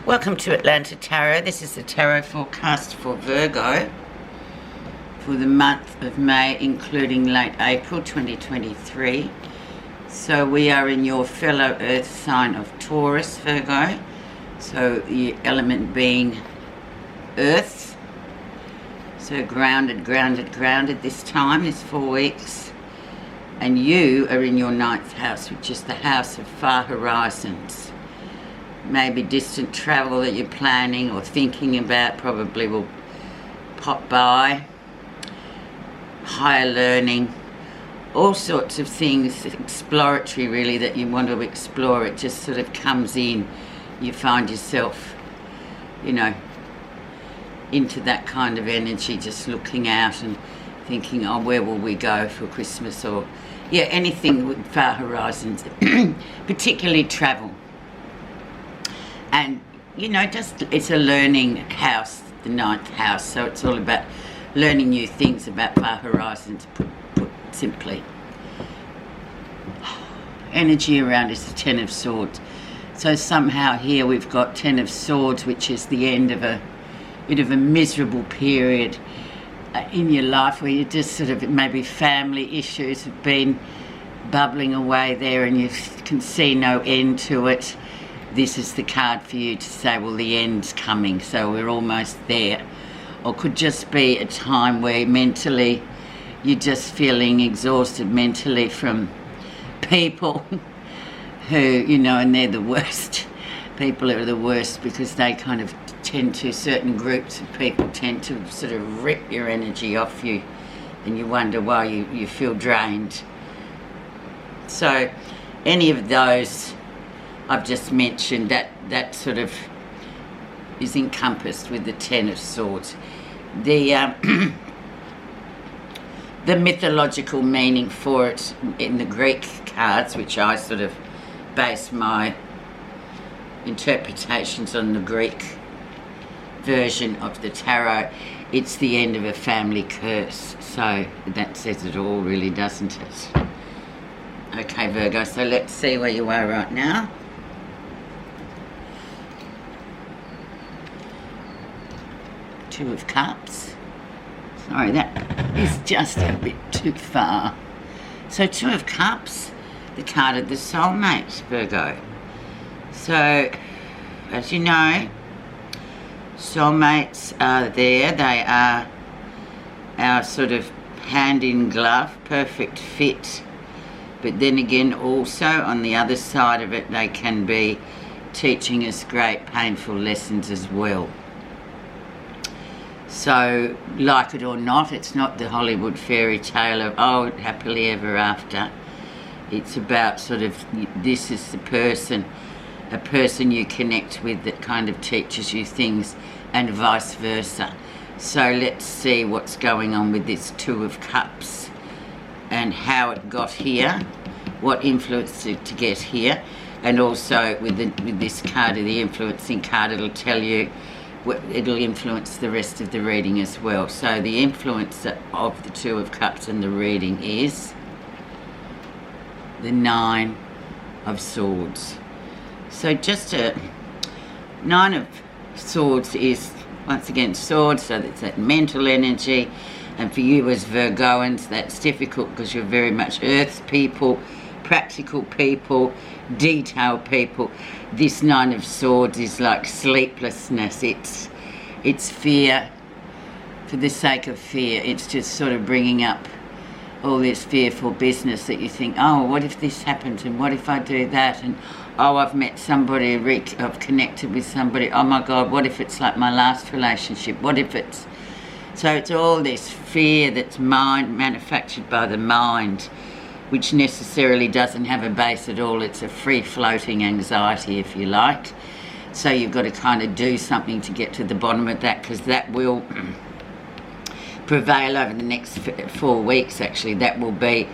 Welcome to Atlanta Tarot. This is the tarot forecast for Virgo for the month of May, including late April 2023. So we are in your fellow earth sign of Taurus, Virgo. So the element being earth. So grounded this time, this 4 weeks. And you are in your 9th house, which is the house of far horizons. Maybe distant travel that you're planning or thinking about probably will pop by. Higher learning, all sorts of things, exploratory really, that you want to explore. It just sort of comes in. You find yourself, into that kind of energy, just looking out and thinking, oh, where will we go for Christmas? Or, yeah, anything with far horizons, particularly travel. And, it's a learning house, the 9th house, so it's all about learning new things about far horizons, put simply. Energy around is the 10 of Swords. So somehow here we've got 10 of Swords, which is the end of a bit of a miserable period in your life where you just sort of, maybe family issues have been bubbling away there and you can see no end to it. This is the card for you to say, well, the end's coming, so we're almost there. Or could just be a time where mentally you're just feeling exhausted mentally from people who, and they're the worst. People are the worst because they kind of tend to, certain groups of people tend to sort of rip your energy off you and you wonder why you feel drained. So any of those I've just mentioned, that sort of is encompassed with the 10 of Swords. The mythological meaning for it in the Greek cards, which I sort of base my interpretations on the Greek version of the tarot, it's the end of a family curse. So that says it all, really, doesn't it? Okay, Virgo, so let's see where you are right now. Two of Cups. Sorry, that is just a bit too far. So Two of Cups, the card of the soulmate, Virgo. So, as you know, soulmates are there. They are our sort of hand in glove, perfect fit. But then again, also on the other side of it, they can be teaching us great painful lessons as well. So, like it or not, it's not the Hollywood fairy tale of, oh, happily ever after. It's about sort of, this is the person, a person you connect with that kind of teaches you things, and vice versa. So let's see what's going on with this Two of Cups and how it got here, what influenced it to get here, and also with this card, the influencing card, it'll tell you, it'll influence the rest of the reading as well. So the influence of the Two of Cups in the reading is the 9 of Swords. So just a 9 of Swords is, once again, swords, so that's that mental energy. And for you as Virgoans, that's difficult because you're very much earth people, practical people, detail people. This 9 of Swords is like sleeplessness. It's fear for the sake of fear. It's just sort of bringing up all this fearful business that you think, oh, what if this happens, and what if I do that, and oh, I've met somebody, I've connected with somebody, oh my God, what if it's like my last relationship, what if it's... So it's all this fear that's manufactured by the mind, which necessarily doesn't have a base at all. It's a free-floating anxiety, if you like. So you've got to kind of do something to get to the bottom of that, because that will prevail over the next 4 weeks, actually. That will be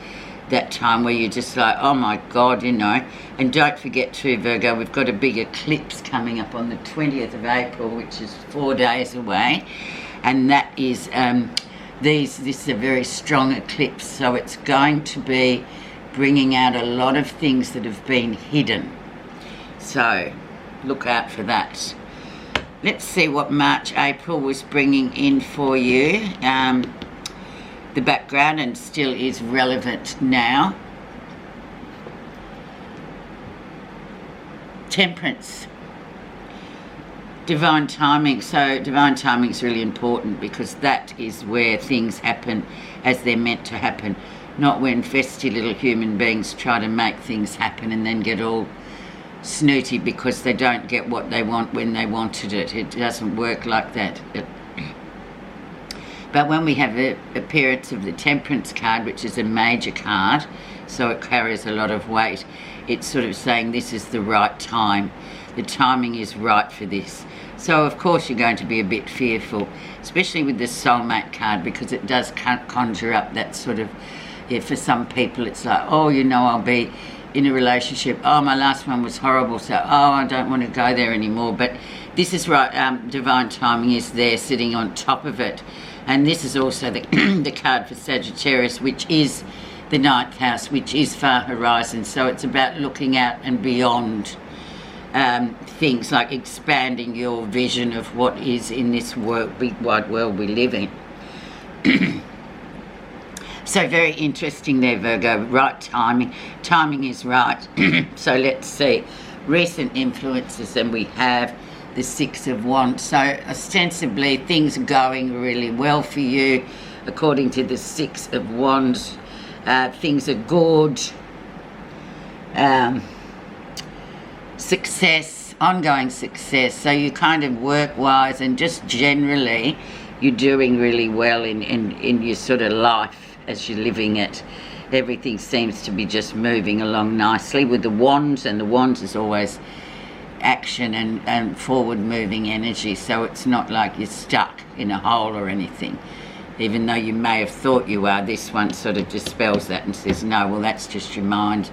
that time where you're just like, oh my God, And don't forget too, Virgo, we've got a big eclipse coming up on the 20th of April, which is 4 days away. And that is, this is a very strong eclipse, so it's going to be bringing out a lot of things that have been hidden. So look out for that. let's see what March, April was bringing in for you. The background, and still is relevant now. Temperance. Divine timing. So divine timing is really important, because that is where things happen as they're meant to happen, not when festy little human beings try to make things happen and then get all snooty because they don't get what they want when they wanted it. It doesn't work like that. But when we have the appearance of the Temperance card, which is a major card, so it carries a lot of weight, it's sort of saying this is the right time. The timing is right for this. So of course you're going to be a bit fearful, especially with the Soulmate card, because it does conjure up that sort of, yeah, for some people it's like, oh, you know, I'll be in a relationship, oh, my last one was horrible, so, oh, I don't want to go there anymore. But this is right, divine timing is there sitting on top of it. And this is also the, the card for Sagittarius, which is the 9th house, which is far horizon. So it's about looking out and beyond things, like expanding your vision of what is in this big wide world we live in. So very interesting there, Virgo. Right timing. Timing is right. So let's see. Recent influences, and we have the 6 of Wands. So ostensibly things are going really well for you. According to the 6 of Wands, things are good. Success, ongoing success. So you kind of work-wise and just generally you're doing really well in your sort of life as you're living it. Everything seems to be just moving along nicely with the Wands, and the Wands is always action and forward moving energy, so it's not like you're stuck in a hole or anything, even though you may have thought you are. This one sort of dispels that and says, no, well, that's just your mind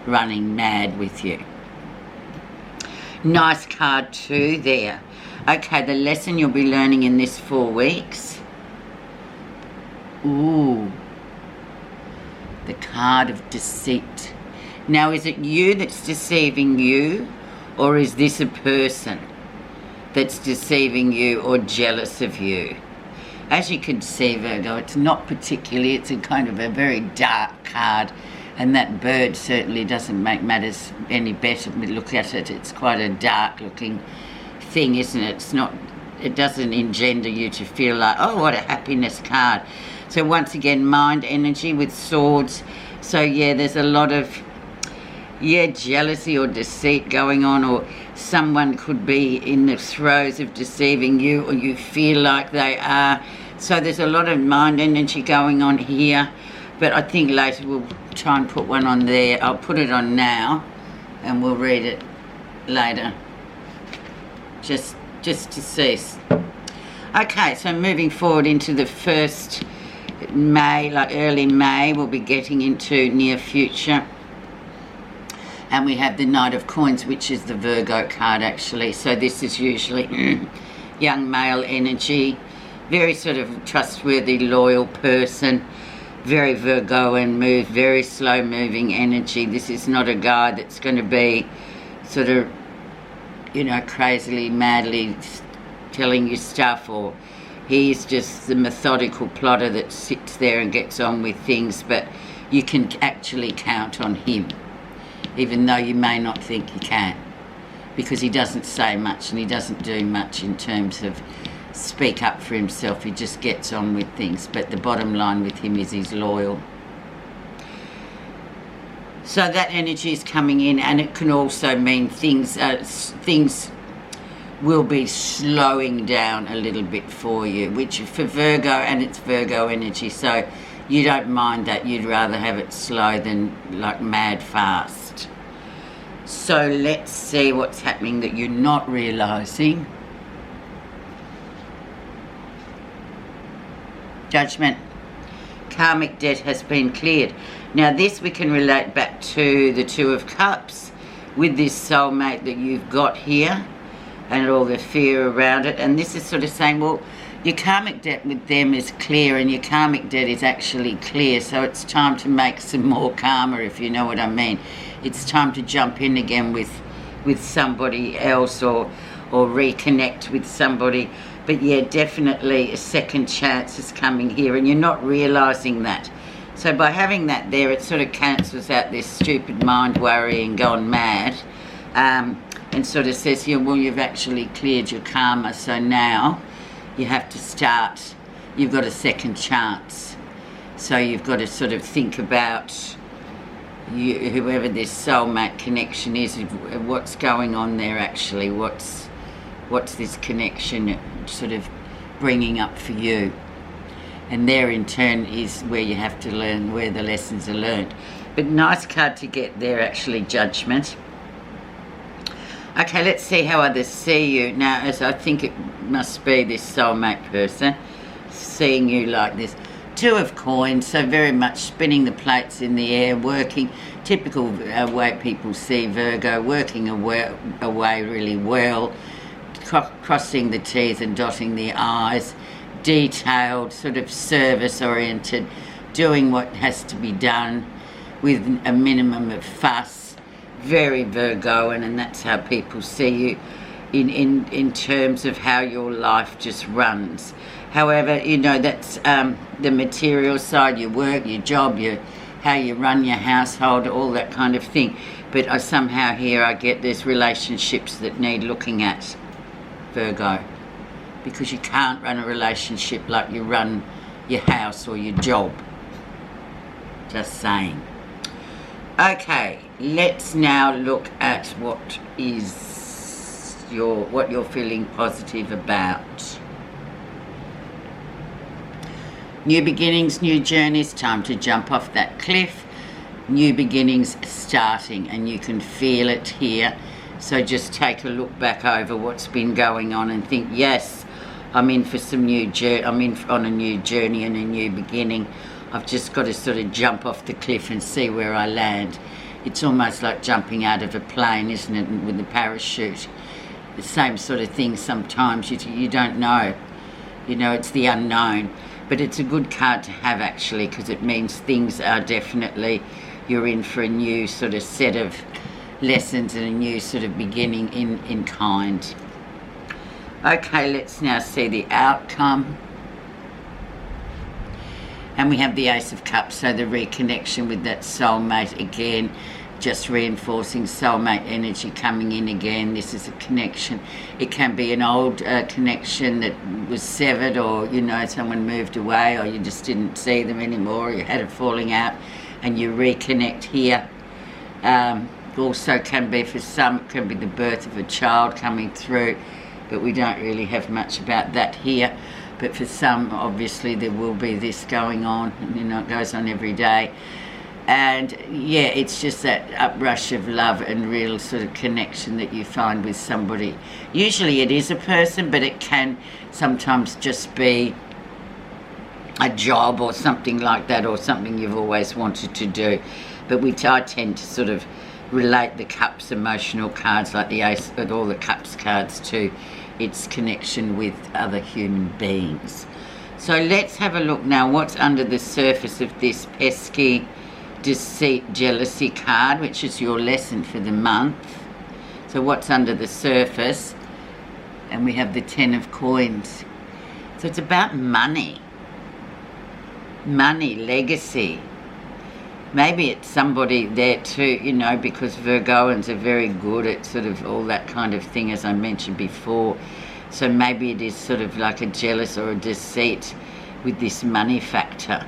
running mad with you. Nice card too there. Okay, the lesson you'll be learning in this 4 weeks. Ooh, the card of deceit. Now, is it you that's deceiving you, or is this a person that's deceiving you or jealous of you? As you can see, Virgo, it's not particularly, it's a kind of a very dark card, and that bird certainly doesn't make matters any better. We look at it, it's quite a dark looking thing, isn't it? It's not, it doesn't engender you to feel like, oh, what a happiness card. So once again, mind energy with swords. So yeah, there's a lot of, yeah, jealousy or deceit going on, or someone could be in the throes of deceiving you, or you feel like they are. So there's a lot of mind energy going on here, but I think later we'll try and put one on there. I'll put it on now and we'll read it later, just to see. Okay, so moving forward into the 1st May, like early May, we'll be getting into near future. And we have the Knight of Coins, which is the Virgo card actually. So this is usually young male energy, very sort of trustworthy, loyal person, very Virgoan move, very slow moving energy. This is not a guy that's going to be sort of, you know, crazily, madly telling you stuff, or he's just the methodical plotter that sits there and gets on with things, but you can actually count on him, even though you may not think you can, because he doesn't say much and he doesn't do much in terms of speak up for himself. He just gets on with things, but the bottom line with him is he's loyal. So that energy is coming in, and it can also mean things will be slowing down a little bit for you, which for Virgo, and it's Virgo energy, so you don't mind that. You'd rather have it slow than like mad fast. So let's see what's happening that you're not realizing. Judgment. Karmic debt has been cleared. Now this we can relate back to the 2 of Cups with this soulmate that you've got here and all the fear around it. And this is sort of saying, well, your karmic debt with them is clear and your karmic debt is actually clear, so it's time to make some more karma, if you know what I mean. It's time to jump in again with somebody else, or or reconnect with somebody. But yeah, definitely a second chance is coming here, and you're not realising that. So by having that there, it sort of cancels out this stupid mind worrying gone mad, and sort of says, yeah, well, you've actually cleared your karma, so now you have to start, you've got a second chance. So you've got to sort of think about whoever this soulmate connection is, what's going on there actually, what's this connection sort of bringing up for you. And there in turn is where you have to learn, where the lessons are learned. But nice card to get there actually, Judgment. Okay, let's see how others see you. Now, as I think it must be this soulmate person seeing you like this. Two of Coins, so very much spinning the plates in the air, working, typical way people see Virgo, working away really well, crossing the T's and dotting the I's, detailed, sort of service-oriented, doing what has to be done with a minimum of fuss, very Virgoan, and that's how people see you in terms of how your life just runs. However, you know, that's the material side, your work, your job, how you run your household, all that kind of thing. But somehow here I get there's relationships that need looking at, Virgo, because you can't run a relationship like you run your house or your job. Just saying. Okay, let's now look at what you're feeling positive about. New beginnings, new journeys, time to jump off that cliff. New beginnings starting, and you can feel it here. So just take a look back over what's been going on and think, yes, I'm in for some I'm in on a new journey and a new beginning. I've just got to sort of jump off the cliff and see where I land. It's almost like jumping out of a plane, isn't it, with a parachute. The same sort of thing sometimes. You don't know. You know, it's the unknown. But it's a good card to have actually, because it means things are definitely, you're in for a new sort of set of lessons and a new sort of beginning in kind. Okay, let's now see the outcome. And we have the Ace of Cups, so the reconnection with that soulmate again, just reinforcing soulmate energy coming in again. This is a connection. It can be an old connection that was severed, or, you know, someone moved away, or you just didn't see them anymore, or you had a falling out and you reconnect here. Also can be, for some, can be the birth of a child coming through, but we don't really have much about that here. But for some, obviously, there will be this going on, you know, it goes on every day. And yeah, it's just that uprush of love and real sort of connection that you find with somebody. Usually it is a person, but it can sometimes just be a job or something like that, or something you've always wanted to do. But I tend to sort of relate the Cups emotional cards, like the Ace, but all the Cups cards, to its connection with other human beings. So let's have a look now what's under the surface of this pesky deceit, jealousy card, which is your lesson for the month. So what's under the surface? And we have the 10 of Coins. So it's about money, legacy. Maybe it's somebody there too, you know, because Virgoans are very good at sort of all that kind of thing, as I mentioned before. So maybe it is sort of like a jealous or a deceit with this money factor.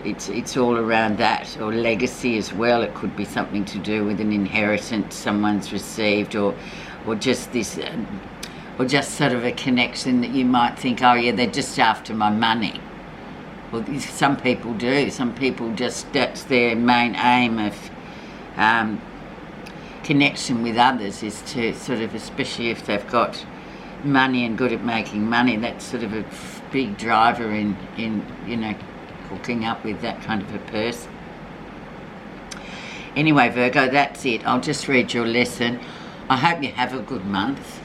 It's all around that, or legacy as well. It could be something to do with an inheritance someone's received, or just this, or just sort of a connection that you might think, oh yeah, they're just after my money. Well, some people do. Some people just, that's their main aim of connection with others, is to sort of, especially if they've got money and good at making money, that's sort of a big driver in you know, hooking up with that kind of a person. Anyway, Virgo, that's it. I'll just read your lesson. I hope you have a good month.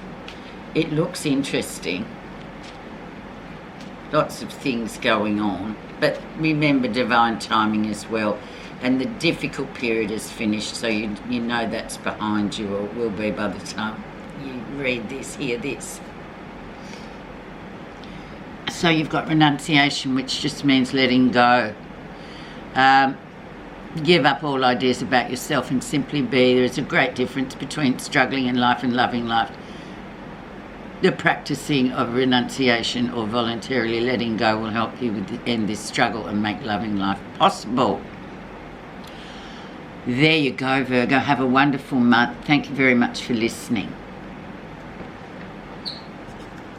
It looks interesting. Lots of things going on. But remember divine timing as well. and the difficult period is finished, so you know that's behind you, or will be by the time you read this, hear this. So you've got renunciation, which just means letting go. Give up all ideas about yourself and simply be. There is a great difference between struggling in life and loving life. The practicing of renunciation or voluntarily letting go will help you end this struggle and make loving life possible. There you go, Virgo. Have a wonderful month. Thank you very much for listening.